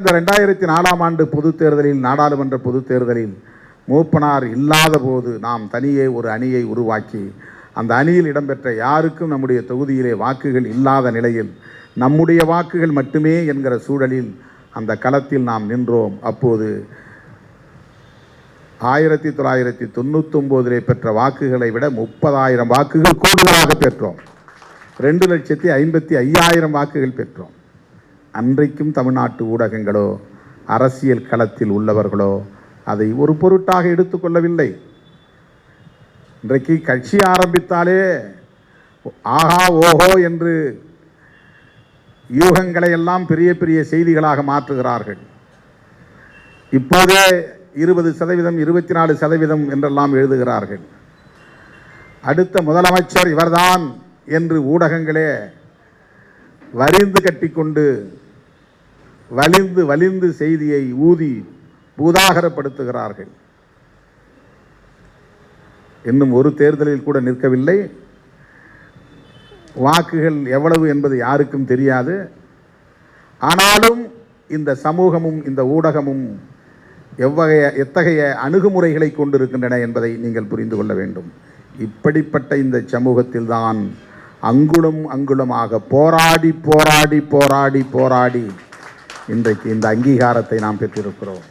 இந்த 2004ஆம் ஆண்டு பொதுத் தேர்தலில், நாடாளுமன்ற பொதுத் தேர்தலில் மூப்பனார் இல்லாத போது நாம் தனியே ஒரு அணியை உருவாக்கி அந்த அணியில் இடம்பெற்ற யாருக்கும் நம்முடைய தொகுதியிலே வாக்குகள் இல்லாத நிலையில் நம்முடைய வாக்குகள் மட்டுமே என்கிற சூழலில் அந்த களத்தில் நாம் நின்றோம். அப்போது 1999 பெற்ற வாக்குகளை விட 30,000 வாக்குகள் கூடுதலாக பெற்றோம். 2,55,000 வாக்குகள் பெற்றோம். அன்றைக்கும் தமிழ்நாட்டு ஊடகங்களோ அரசியல் களத்தில் உள்ளவர்களோ அதை ஒரு பொருட்டாக எடுத்துக்கொள்ளவில்லை. இன்றைக்கு கட்சி ஆரம்பித்தாலே ஆஹா ஓஹோ என்று யூகங்களை எல்லாம் பெரிய பெரிய செய்திகளாக மாற்றுகிறார்கள். இப்போதே 20%, 24% என்றெல்லாம் எழுதுகிறார்கள். அடுத்த முதலமைச்சர் இவர்தான் என்று ஊடகங்களே வரிந்து கட்டிக்கொண்டு வலிந்து செய்தியை ஊதி பூதாகரப்படுத்துகிறார்கள். இன்னும் ஒரு தேர்தலில் கூட நிற்கவில்லை. வாக்குகள் எவ்வளவு என்பது யாருக்கும் தெரியாது. ஆனாலும் இந்த சமூகமும் இந்த ஊடகமும் எத்தகைய அணுகுமுறைகளை கொண்டிருக்கின்றன என்பதை நீங்கள் புரிந்து கொள்ள வேண்டும். இப்படிப்பட்ட இந்த சமூகத்தில் தான் அங்குலம் அங்குலமாக போராடி இன்றைக்கு இந்த அங்கீகாரத்தை நாம் பெற்றிருக்கிறோம்.